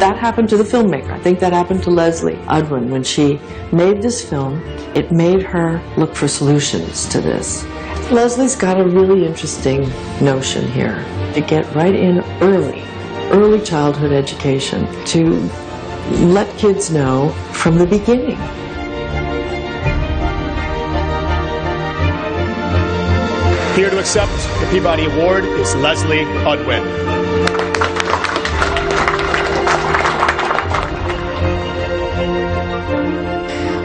that happened to the filmmaker. I think that happened to LESLEE UDWIN. When she made this film, it made her look for solutions to this. LESLEE's got a really interesting notion here to get right in early childhood education, to let kids know from the beginning. Here to accept the Peabody Award is LESLEE UDWIN.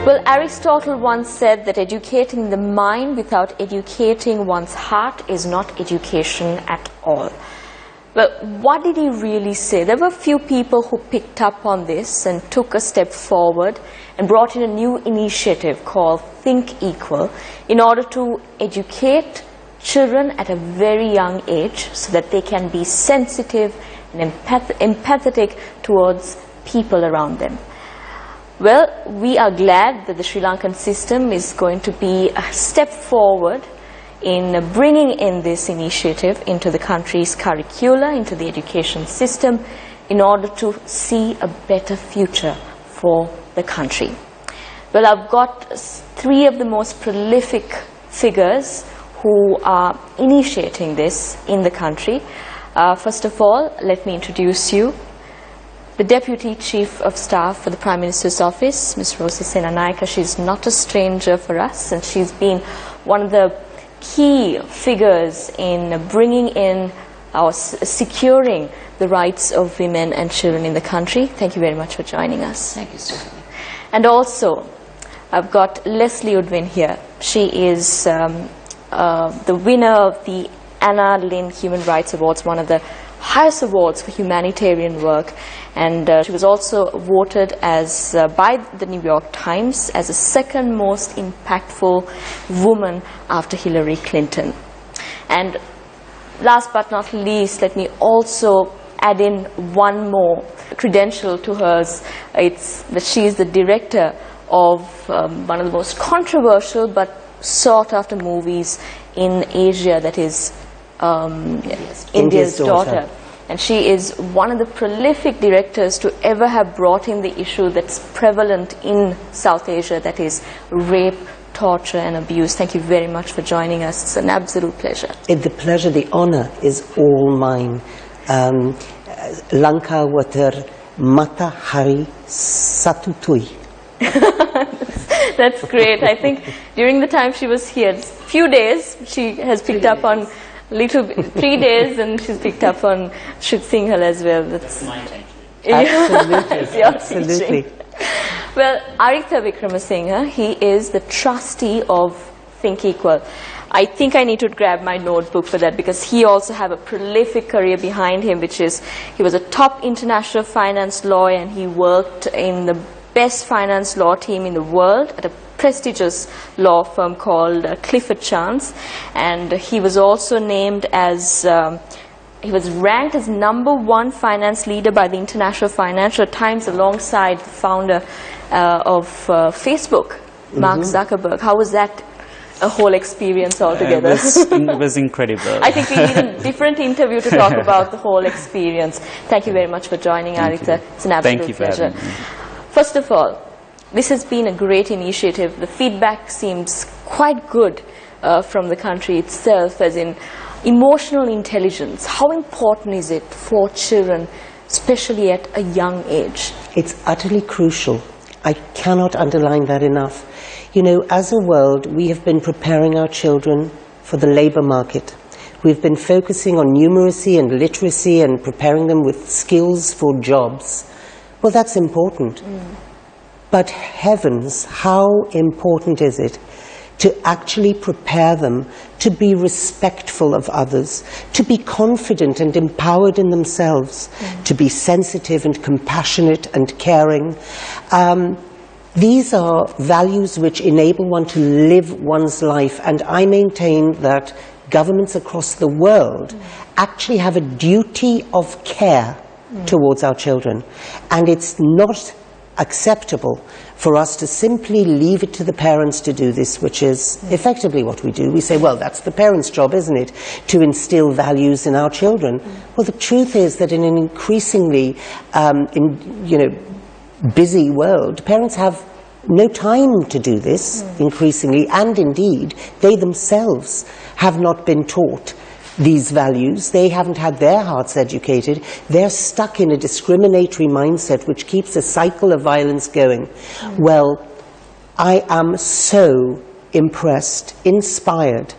Well, Aristotle once said that educating the mind without educating one's heart is not education at all. Well, what did he really say? There were a few people who picked up on this and took a step forward and brought in a new initiative called Think Equal in order to educate children at a very young age so that they can be sensitive and empathetic towards people around them. Well, we are glad that the Sri Lankan system is going to be a step forward in bringing in this initiative into the country's curricula, into the education system, in order to see a better future for the country. Well, I've got three of the most prolific figures who are initiating this in the country. First of all, let me introduce you the Deputy Chief of Staff for the Prime Minister's Office, Ms. Rosa Senanayake. She's not a stranger for us, and she's been one of the key figures in bringing in or securing the rights of women and children in the country. Thank you very much for joining us. Thank you, Stephanie. And also, I've got LESLEE UDWIN here. She is the winner of the Anna Lynn Human Rights Awards, one of the highest awards for humanitarian work, and she was also voted as by the New York Times as the second most impactful woman after Hillary Clinton. And last but not least, let me also add in one more credential to hers. It's that she is the director of one of the most controversial but sought after movies in Asia, that is India's Daughter. And she is one of the prolific directors to ever have brought in the issue that's prevalent in South Asia, that is rape, torture and abuse. Thank you very much for joining us. It's an absolute pleasure. The pleasure, the honor is all mine. Lanka water mata hari satutui. That's great. I think during the time she was here, few days, she has picked up on 3 days, and she's picked up on Shri Singhal as well. That's my Absolutely. Absolutely. Well, Aritha Wickramasinghe, he is the trustee of Think Equal. I think I need to grab my notebook for that, because he also have a prolific career behind him, which is he was a top international finance lawyer, and he worked in the best finance law team in the world at a prestigious law firm called Clifford Chance, and he was also named as he was ranked as #1 finance leader by the International Financial Times alongside the founder of Facebook, Mark Zuckerberg. How was that a whole experience altogether? It was incredible. I think we need a different interview to talk about the whole experience. Thank you very much for joining, Aritha. It's an absolute pleasure. First of all, this has been a great initiative. The feedback seems quite good from the country itself, as in emotional intelligence. How important is it for children, especially at a young age? It's utterly crucial. I cannot underline that enough. You know, as a world, we have been preparing our children for the labor market. We've been focusing on numeracy and literacy and preparing them with skills for jobs. Well, that's important. But heavens, how important is it to actually prepare them to be respectful of others, to be confident and empowered in themselves, to be sensitive and compassionate and caring. These are values which enable one to live one's life, and I maintain that governments across the world actually have a duty of care towards our children. And it's not acceptable for us to simply leave it to the parents to do this, which is effectively what we do. We say, well, that's the parents' job, isn't it, to instill values in our children. Well, the truth is that in an increasingly busy world, parents have no time to do this, increasingly, and indeed, they themselves have not been taught these values. They haven't had their hearts educated. They're stuck in a discriminatory mindset which keeps a cycle of violence going. Well, I am so impressed, inspired,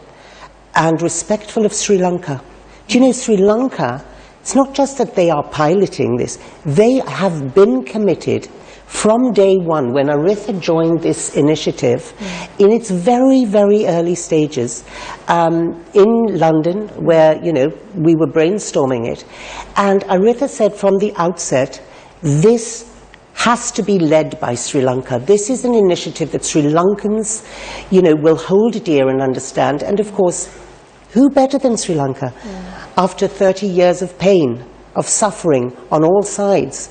and respectful of Sri Lanka. Do you know, Sri Lanka, it's not just that they are piloting this, they have been committed from day one, when Aritha joined this initiative, in its very, very early stages, in London, where, we were brainstorming it. And Aritha said from the outset, this has to be led by Sri Lanka. This is an initiative that Sri Lankans, will hold dear and understand. And of course, who better than Sri Lanka? After 30 years of pain, of suffering on all sides,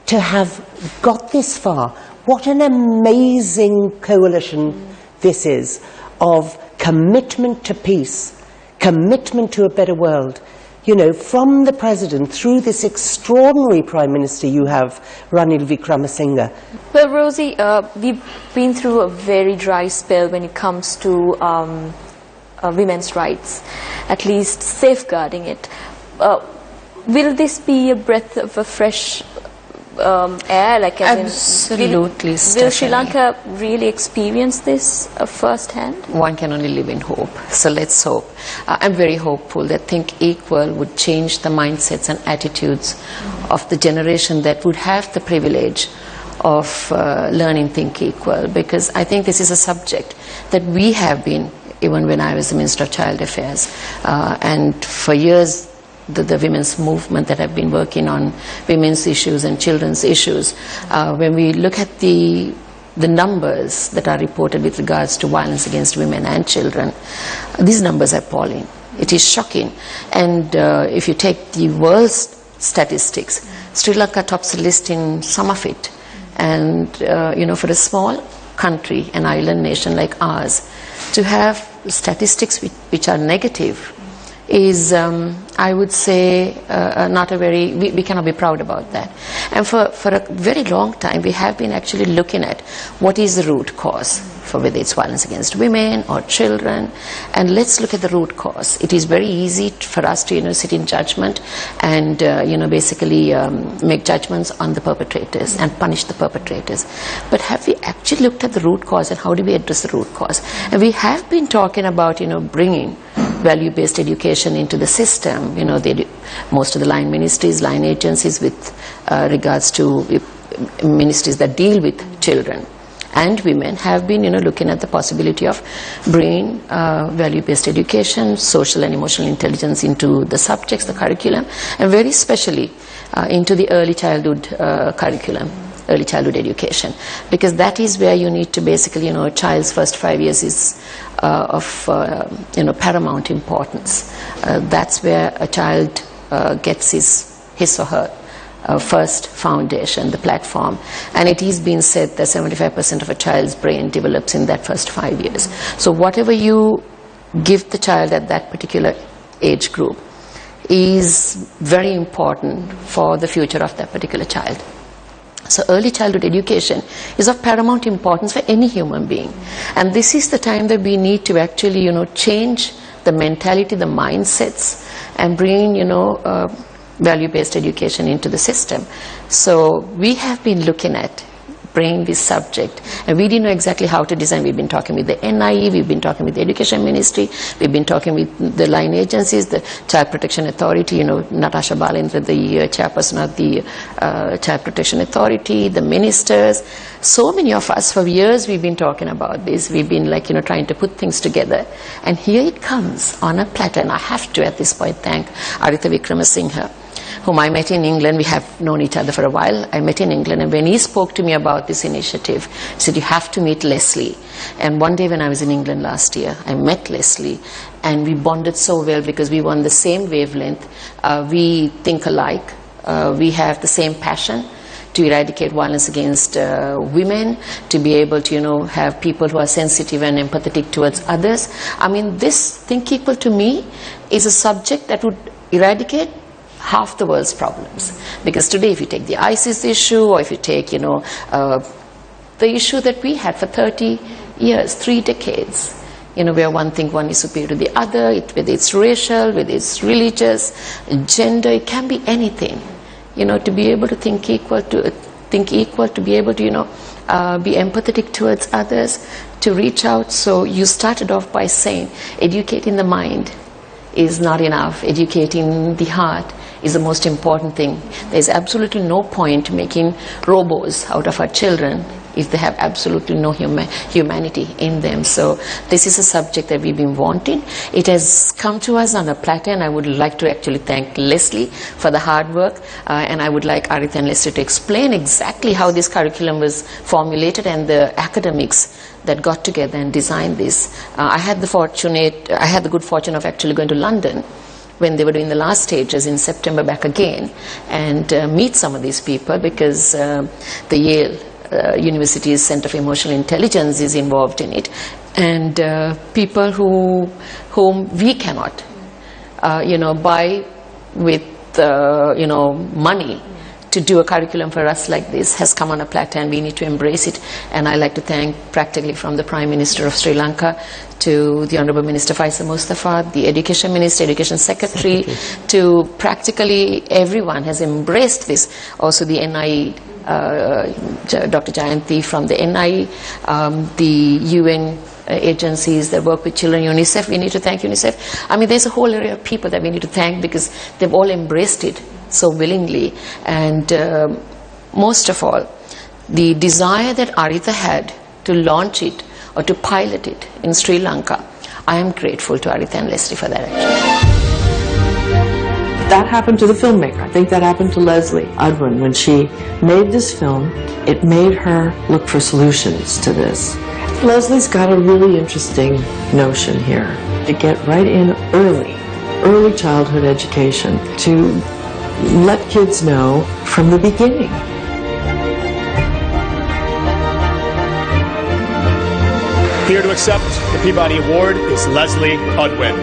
to have got this far. What an amazing coalition this is of commitment to peace, commitment to a better world. From the President through this extraordinary Prime Minister you have, Ranil Wickremesinghe. Well, Rosie, we've been through a very dry spell when it comes to women's rights, at least safeguarding it. Will this be a breath of a fresh air, like absolutely? Will Sri Lanka really experience this firsthand? One can only live in hope. So let's hope. I'm very hopeful that Think Equal would change the mindsets and attitudes of the generation that would have the privilege of learning Think Equal, because I think this is a subject that we have been, even when I was the Minister of Child Affairs, and for years the women's movement that have been working on women's issues and children's issues. When we look at the numbers that are reported with regards to violence against women and children, these numbers are appalling. It is shocking. And if you take the world's statistics, Sri Lanka tops the list in some of it. And for a small country, an island nation like ours, to have statistics which are negative is, I would say, not a very, we cannot be proud about that. And for a very long time, we have been actually looking at what is the root cause for whether it's violence against women or children. And let's look at the root cause. It is very easy for us to, sit in judgment and, basically make judgments on the perpetrators and punish the perpetrators. But have we actually looked at the root cause, and how do we address the root cause? And we have been talking about, bringing value-based education into the system. Most of the line ministries, line agencies with regards to ministries that deal with children and women have been, looking at the possibility of bringing value-based education, social and emotional intelligence into the subjects, the curriculum, and very especially into the early childhood curriculum, early childhood education, because that is where you need to basically, a child's first 5 years is of paramount importance. That's where a child gets his or her first foundation, the platform. And it is being said that 75% of a child's brain develops in that first 5 years. So whatever you give the child at that particular age group is very important for the future of that particular child. So early childhood education is of paramount importance for any human being. And this is the time that we need to actually, change the mentality, the mindsets, and bring, value-based education into the system. So we have been looking at bringing this subject, and we didn't know exactly how to design. We've been talking with the NIE, we've been talking with the Education Ministry, we've been talking with the line agencies, the Child Protection Authority, Natasha Balendra, the chairperson of the Child Protection Authority, the ministers. So many of us, for years, we've been talking about this. We've been trying to put things together. And here it comes on a platter. And I have to, at this point, thank Aritha Wickremesinghe, whom I met in England. We have known each other for a while. I met in England, and when he spoke to me about this initiative, he said, you have to meet LESLEE. And one day when I was in England last year, I met LESLEE, and we bonded so well because we were on the same wavelength. We think alike. We have the same passion to eradicate violence against women, to be able to, have people who are sensitive and empathetic towards others. I mean, this Think Equal to me is a subject that would eradicate half the world's problems. Because today, if you take the ISIS issue, or if you take, the issue that we had for 30 years, 3 decades, where one think one is superior to the other, whether it's racial, whether it's religious, gender, it can be anything. To be able to think equal, to be able to, be empathetic towards others, to reach out. So you started off by saying educating the mind is not enough. Educating the heart is the most important thing. There's absolutely no point making robots out of our children if they have absolutely no humanity in them. So this is a subject that we've been wanting. It has come to us on a platter, and I would like to actually thank Leslie for the hard work, and I would like Aritha and Leslie to explain exactly how this curriculum was formulated and the academics that got together and designed this. I had the good fortune of actually going to London when they were doing the last stages in September back again, and meet some of these people, because the Yale University's Center for Emotional Intelligence is involved in it, and people whom we cannot buy with money to do a curriculum for us like this has come on a platter, and we need to embrace it. And I like to thank practically from the Prime Minister of Sri Lanka to the Honourable Minister Faisal Mustafa, the Education Minister, Education Secretary, to practically everyone has embraced this. Also the NIE, Dr. Jayanti from the NIE, the UN agencies that work with children, UNICEF, we need to thank UNICEF. I mean, there's a whole area of people that we need to thank, because they've all embraced it so willingly. And most of all, the desire that Aritha had to launch it or to pilot it in Sri Lanka, I am grateful to Aritha and Leslie for that action. That happened to the filmmaker. I think that happened to Leslie UDWIN. When she made this film, it made her look for solutions to this. Leslie's got a really interesting notion here to get right in early childhood education, to let kids know from the beginning. Here to accept the Peabody Award is Leslie UDWIN.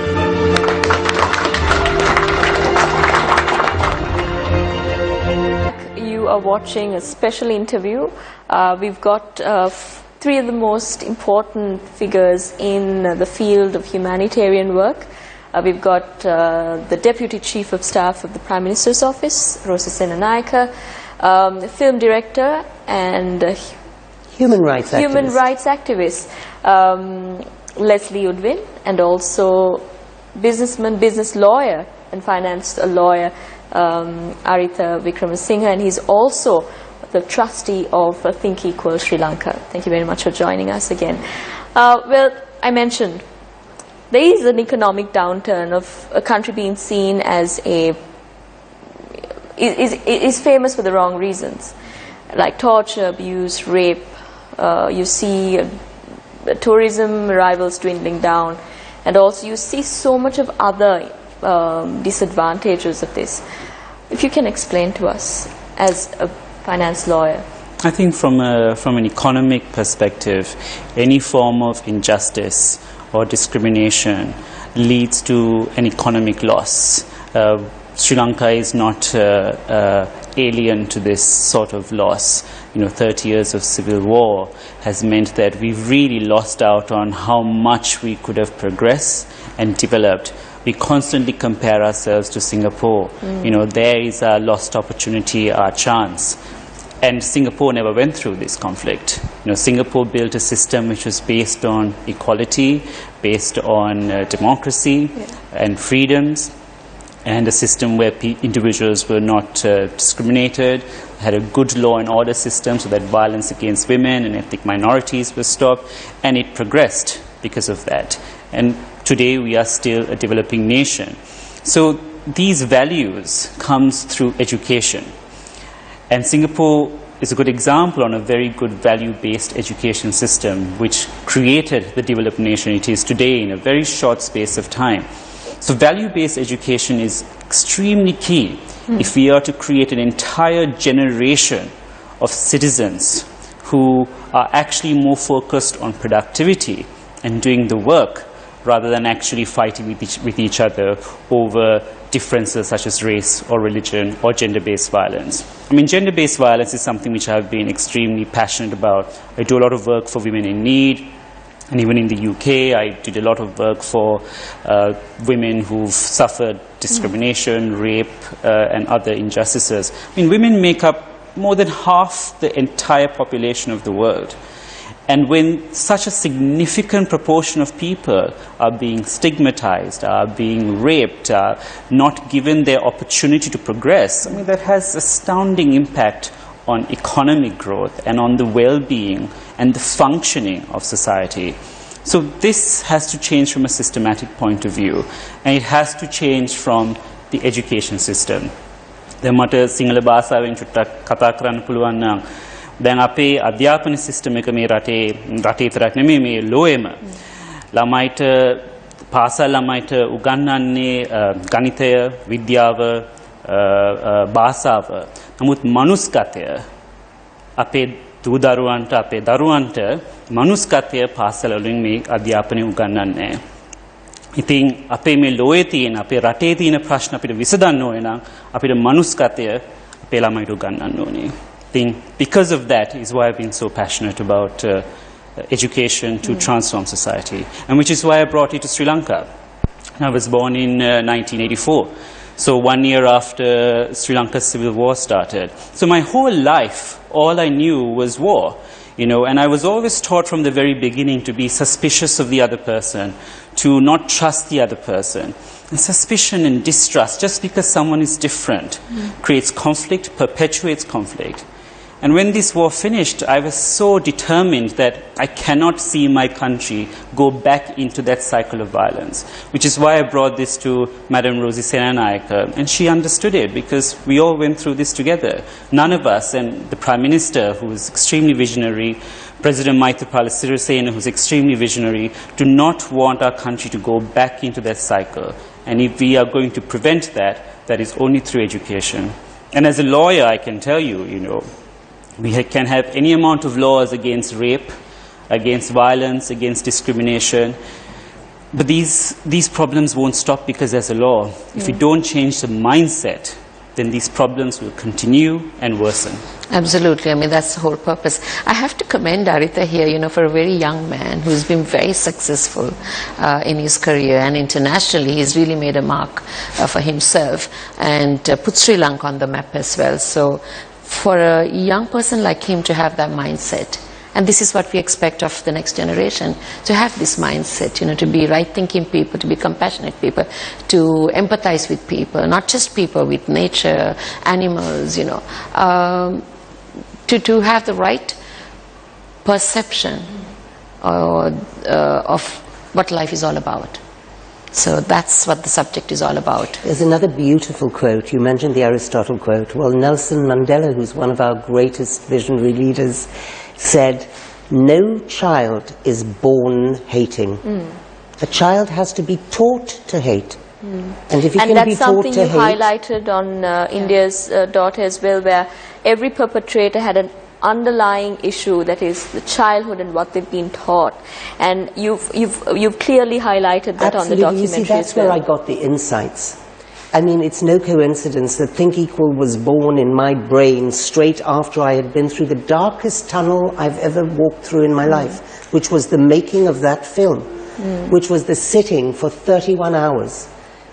You are watching a special interview. We've got 3 of the most important figures in the field of humanitarian work. We've got the Deputy Chief of Staff of the Prime Minister's Office, Rosa Senanayake, film director and human rights activist, Leslie UDWIN, and also businessman, business lawyer and finance lawyer, Aritha Wickramasinghe, and he's also the trustee of Think Equal Sri Lanka. Thank you very much for joining us again. Well, I mentioned there is an economic downturn of a country being seen as is famous for the wrong reasons, like torture, abuse, rape. You see tourism arrivals dwindling down, and also you see so much of other disadvantages of this. If you can explain to us as a finance lawyer. I think from an economic perspective, any form of injustice or discrimination leads to an economic loss. Sri Lanka is not alien to this sort of loss. 30 years of civil war has meant that we've really lost out on how much we could have progressed and developed. We constantly compare ourselves to Singapore. There is our lost opportunity, our chance. And Singapore never went through this conflict. Singapore built a system which was based on equality, based on democracy and freedoms, and a system where individuals were not discriminated, had a good law and order system so that violence against women and ethnic minorities was stopped, and it progressed because of that. And today we are still a developing nation. So these values comes through education. And Singapore is a good example on a very good value-based education system which created the developed nation it is today in a very short space of time. So value-based education is extremely key if we are to create an entire generation of citizens who are actually more focused on productivity and doing the work rather than actually fighting with each other over differences such as race or religion or gender-based violence. I mean, gender-based violence is something which I've been extremely passionate about. I do a lot of work for women in need, and even in the UK, I did a lot of work for women who've suffered discrimination, rape, and other injustices. I mean, women make up more than half the entire population of the world. And when such a significant proportion of people are being stigmatized, are being raped, are not given their opportunity to progress, I mean, that has astounding impact on economic growth and on the well-being and the functioning of society. So this has to change from a systematic point of view, and it has to change from the education system. දැන් මට සිංහල භාෂාවෙන් චුට්ටක් කතා කරන්න පුළුවන් නම් දැන් අපේ අධ්‍යාපන සිස්ටම් එක මේ රටේ විතරක් නෙමෙයි මේ ලෝයෙම ළමයිට පාසල් ළමයිට උගන්වන්නේ ගණිතය විද්‍යාව භාෂාව නමුත් මනුස්කතය අපේ දූ දරුවන්ට අපේ දරුවන්ට මනුස්කතය පාසල් වලින් මේ අධ්‍යාපනය උගන්වන්නේ ඉතින් අපේ මේ ලෝයේ තියෙන අපේ රටේ තියෙන ප්‍රශ්න අපිට විසඳන්න ඕනේ නම් අපිට මනුස්කතය අපේ ළමයිට උගන්වන්න ඕනේ. Think because of that is why I've been so passionate about education to transform society, and which is why I brought it to Sri Lanka. I was born in 1984, so 1 year after Sri Lanka's civil war started. So my whole life, all I knew was war, you know, and I was always taught from the very beginning to be suspicious of the other person, to not trust the other person. And suspicion and distrust, just because someone is different, creates conflict, perpetuates conflict. And when this war finished, I was so determined that I cannot see my country go back into that cycle of violence, which is why I brought this to Madam Rosie Senanayake, and she understood it because we all went through this together. None of us, and the Prime Minister, who was extremely visionary, President Maithripala Sirisena, who's extremely visionary, do not want our country to go back into that cycle. And if we are going to prevent that, that is only through education. And as a lawyer, I can tell you, you know, we can have any amount of laws against rape, against violence, against discrimination, but these problems won't stop because there's a law. If we don't change the mindset, then these problems will continue and worsen. Absolutely. I mean, that's the whole purpose. I have to commend Aritha here, you know, for a very young man who's been very successful in his career, and internationally he's really made a mark for himself and put Sri Lanka on the map as well. So for a young person like him to have that mindset, and this is what we expect of the next generation, to have this mindset, you know, to be right-thinking people, to be compassionate people, to empathize with people, not just people, with nature, animals, you know, to have the right perception of what life is all about. So that's what the subject is all about. There's another beautiful quote. You mentioned the Aristotle quote. Well, Nelson Mandela, who's one of our greatest visionary leaders, said, "No child is born hating. A child has to be taught to hate." And if you can be taught to hate... And that's something you highlighted on India's Daughter as well, where every perpetrator had an underlying issue, that is the childhood and what they've been taught, and you've clearly highlighted that. Absolutely. On the documentary. You see, that's where I got the insights. I mean, it's no coincidence that Think Equal was born in my brain straight after I had been through the darkest tunnel I've ever walked through in my life, which was the making of that film, which was the sitting for 31 hours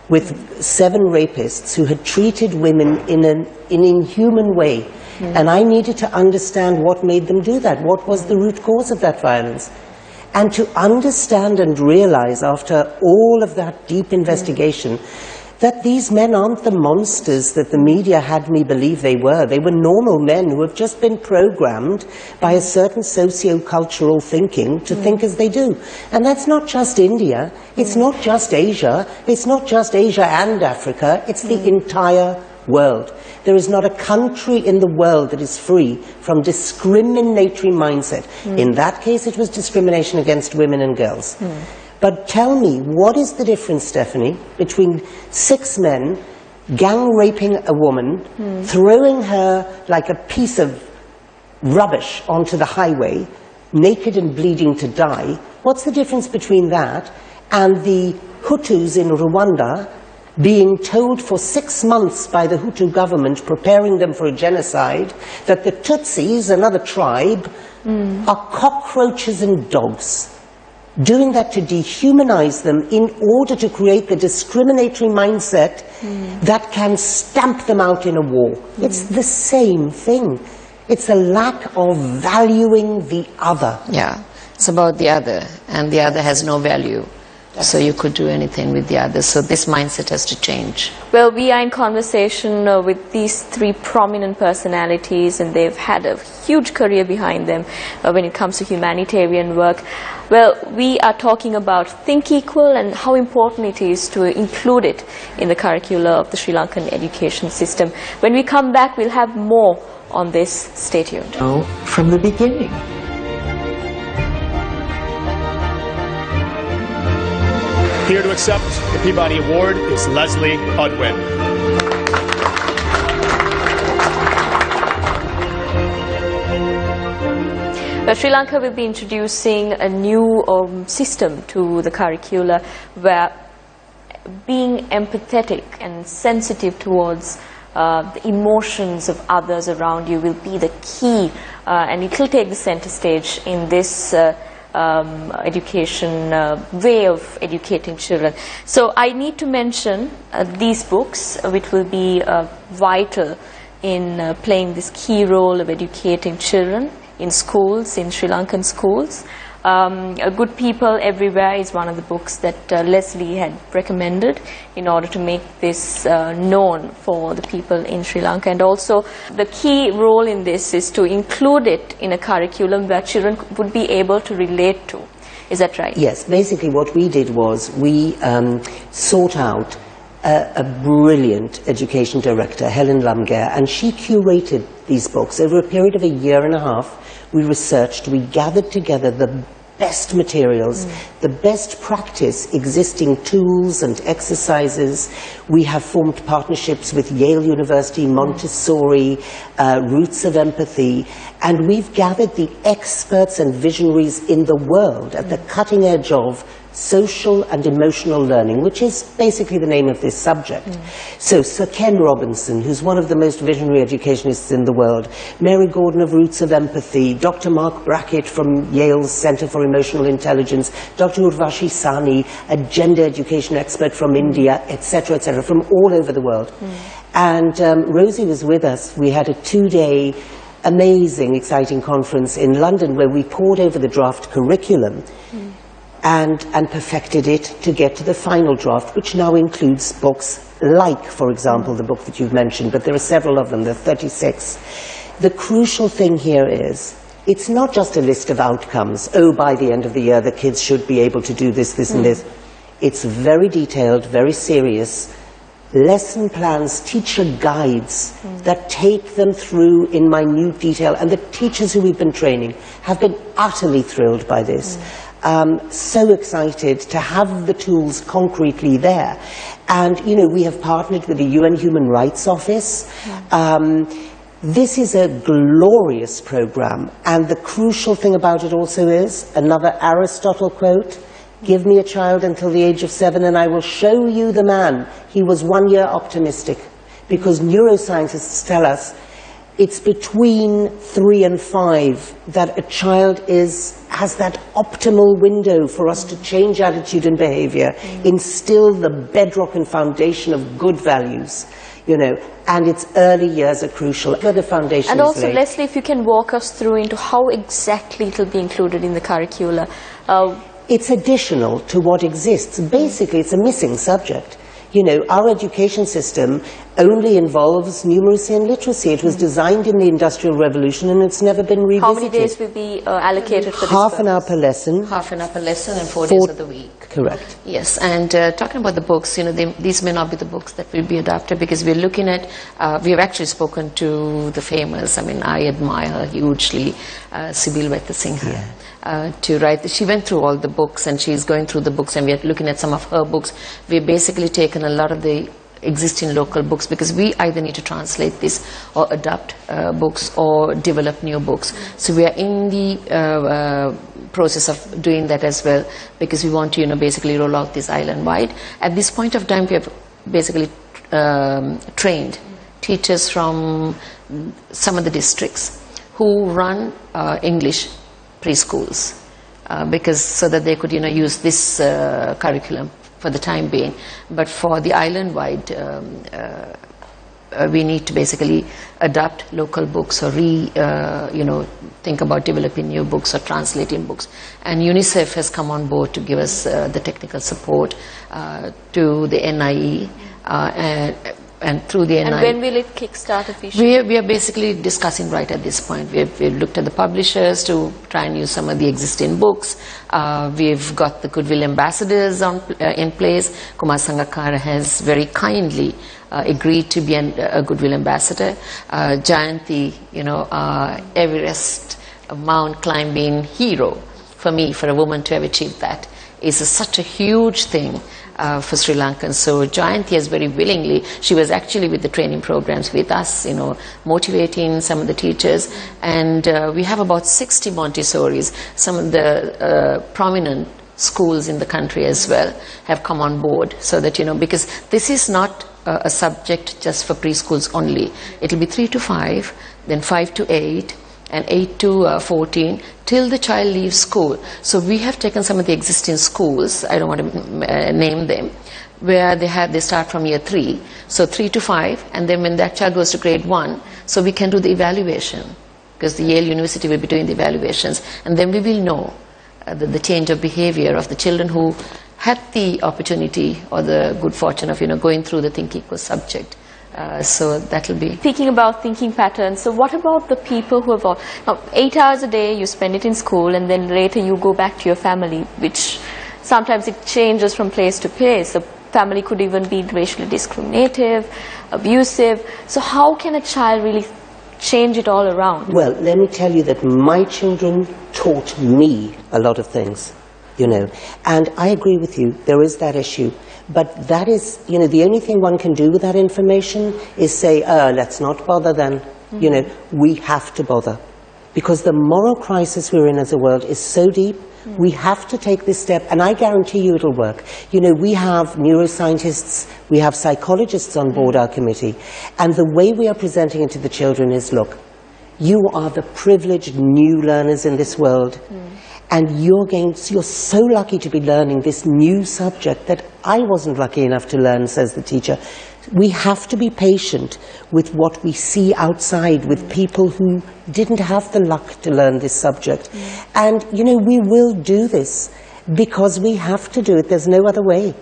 with 7 rapists who had treated women in an inhuman way. And I needed to understand what made them do that. What was the root cause of that violence? And to understand and realize after all of that deep investigation that these men aren't the monsters that the media had me believe they were. They were normal men who have just been programmed by a certain socio-cultural thinking to think as they do. And that's not just India. It's not just Asia. It's not just Asia and Africa. It's the entire world. There is not a country in the world that is free from discriminatory mindset. In that case, it was discrimination against women and girls. But tell me, what is the difference, Stephanie, between 6 men gang raping a woman, throwing her like a piece of rubbish onto the highway, naked and bleeding to die, what's the difference between that and the Hutus in Rwanda being told for 6 months by the Hutu government, preparing them for a genocide, that the Tutsis, another tribe, are cockroaches and dogs? Doing that to dehumanize them in order to create the discriminatory mindset that can stamp them out in a war. It's the same thing. It's a lack of valuing the other. Yeah, it's about the other, and the other has no value. So you could do anything with the other. So this mindset has to change. Well, we are in conversation with these three prominent personalities, and they've had a huge career behind them when it comes to humanitarian work. Well, we are talking about Think Equal and how important it is to include it in the curricula of the Sri Lankan education system. When we come back, we'll have more on this. Stay tuned. Oh, from the beginning. Here to accept the Peabody Award is Leslie UDWIN. Sri Lanka will be introducing a new system to the curricula where being empathetic and sensitive towards the emotions of others around you will be the key, and it will take the center stage in this education way of educating children. So I need to mention these books, which will be vital in playing this key role of educating children in schools, in Sri Lankan schools. Good People Everywhere is one of the books that Leslie had recommended in order to make this known for the people in Sri Lanka. And also the key role in this is to include it in a curriculum where children would be able to relate to. Is that right? Yes, basically what we did was we sought out a brilliant education director, Helen Lamger, and she curated these books. Over a period of 1.5 years, we researched, we gathered together the best materials, the best practice, existing tools and exercises. We have formed partnerships with Yale University, Montessori, Roots of Empathy, and we've gathered the experts and visionaries in the world at the cutting edge of social and emotional learning, which is basically the name of this subject. So Sir Ken Robinson, who's one of the most visionary educationists in the world, Mary Gordon of Roots of Empathy, Dr. Mark Brackett from Yale's Center for Emotional Intelligence, Dr. Urvashi Sani, a gender education expert from India, etc., from all over the world. And Rosie was with us. We had a 2-day amazing, exciting conference in London where we pored over the draft curriculum and perfected it to get to the final draft, which now includes books like, for example, the book that you've mentioned, but there are several of them, there are 36. The crucial thing here is, it's not just a list of outcomes. Oh, by the end of the year, the kids should be able to do this, this, and this. It's very detailed, very serious. Lesson plans, teacher guides that take them through in minute detail. And the teachers who we've been training have been utterly thrilled by this. So excited to have the tools concretely there. And, you know, we have partnered with the UN Human Rights Office. This is a glorious program. And the crucial thing about it also is, another Aristotle quote, "Give me a child until the age of 7 and I will show you the man." He was 1 year optimistic, because neuroscientists tell us it's between 3 and 5 that a child has that optimal window for us to change attitude and behavior, instill the bedrock and foundation of good values, you know, and its early years are crucial. The foundation and is also, laid. Leslie, if you can walk us through into how exactly it will be included in the curricula. It's additional to what exists. Basically, it's a missing subject. You know, our education system only involves numeracy and literacy. It was designed in the Industrial Revolution and it's never been revisited. How many days will be allocated for this Half an hour per lesson. Half an hour per lesson and 4 days of the week. Correct. Yes, and talking about the books, you know, these may not be the books that will be adapted, because we're looking at, we have actually spoken to the famous, I mean, I admire her hugely, Sibyl Vettesinghe. To write. She went through all the books and she's going through the books, and we're looking at some of her books. We've basically taken a lot of the existing local books, because we either need to translate this or adapt books or develop new books. So we are in the process of doing that as well, because we want to basically roll out this island-wide. At this point of time, we have basically trained teachers from some of the districts who run English preschools, because so that they could use this curriculum for the time being. But for the island-wide, we need to basically adapt local books or think about developing new books or translating books. And UNICEF has come on board to give us the technical support to the NIE and through the NIE. And when will it kickstart officially? We are basically discussing right at this point. We've looked at the publishers to try and use some of the existing books. We've got the Goodwill ambassadors in place. Kumar Sangakkara has very kindly agreed to be a Goodwill ambassador. Jayanti, Everest Mount climbing hero. For me, for a woman to have achieved that is such a huge thing for Sri Lankans. So Jayanti has very willingly, she was actually with the training programs with us, motivating some of the teachers. And we have about 60 Montessoris. Some of the prominent schools in the country as well have come on board, so that, because this is not a subject just for preschools only. It will be 3 to 5, then 5 to 8, and 8 to 14 till the child leaves school. So we have taken some of the existing schools, I don't want to name them, where they start from year 3, so 3 to 5, and then when that child goes to grade 1, so we can do the evaluation, because the Yale University will be doing the evaluations, and then we will know the change of behavior of the children who had the opportunity or the good fortune of going through the Think Equal subject. So that will be... Speaking about thinking patterns, so what about the people who have... Now, 8 hours a day you spend it in school, and then later you go back to your family, which sometimes it changes from place to place. The family could even be racially discriminative, abusive. So how can a child really change it all around? Well, let me tell you that my children taught me a lot of things, and I agree with you, there is that issue. But that is, the only thing one can do with that information is say, let's not bother then. We have to bother. Because the moral crisis we're in as a world is so deep, we have to take this step, and I guarantee you it'll work. We have neuroscientists, we have psychologists on board our committee, and the way we are presenting it to the children is, look, you are the privileged new learners in this world. And you're so lucky to be learning this new subject that I wasn't lucky enough to learn, says the teacher. We have to be patient with what we see outside, with people who didn't have the luck to learn this subject. And, we will do this because we have to do it. There's no other way.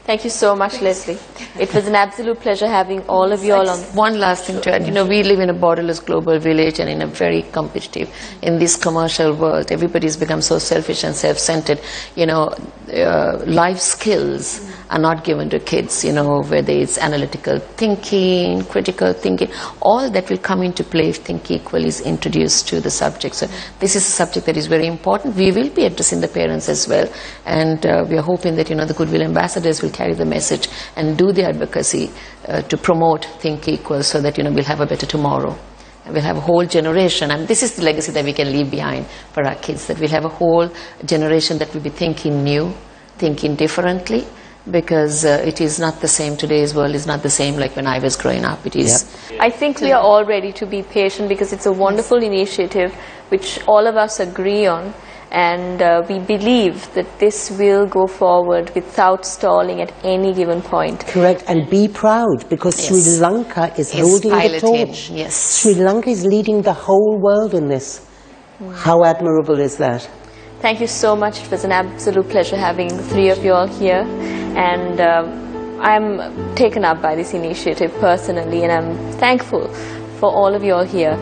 Thank you so much, Leslie. It was an absolute pleasure having all of you all on. One last thing to add, we live in a borderless global village and in a very competitive, in this commercial world, everybody's become so selfish and self-centered. Life skills are not given to kids, whether it's analytical thinking, critical thinking, all that will come into play if Think Equal is introduced to the subject. So this is a subject that is very important. We will be addressing the parents as well, and we are hoping that, the Goodwill ambassadors will carry the message and do the advocacy to promote Think Equal, so that, we'll have a better tomorrow. And we'll have a whole generation, and this is the legacy that we can leave behind for our kids, that we'll have a whole generation that will be thinking new, thinking differently, because it is not the same. Today's world is not the same like when I was growing up. It is. Yep. I think we are all ready to be patient, because it's a wonderful initiative which all of us agree on, and we believe that this will go forward without stalling at any given point. Correct, and be proud, because Sri Lanka is holding the torch. Yes. Sri Lanka is leading the whole world in this. How admirable is that? Thank you so much. It was an absolute pleasure having the three of you all here, and I'm taken up by this initiative personally, and I'm thankful for all of you all here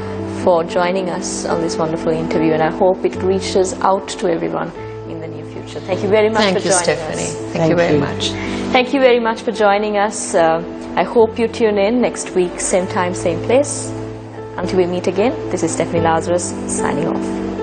for joining us on this wonderful interview, and I hope it reaches out to everyone in the near future. Thank you very much for joining us. Thank you, Stephanie. Thank you very much. Thank you very much for joining us. I hope you tune in next week, same time, same place. Until we meet again, this is Stephanie Lazarus signing off.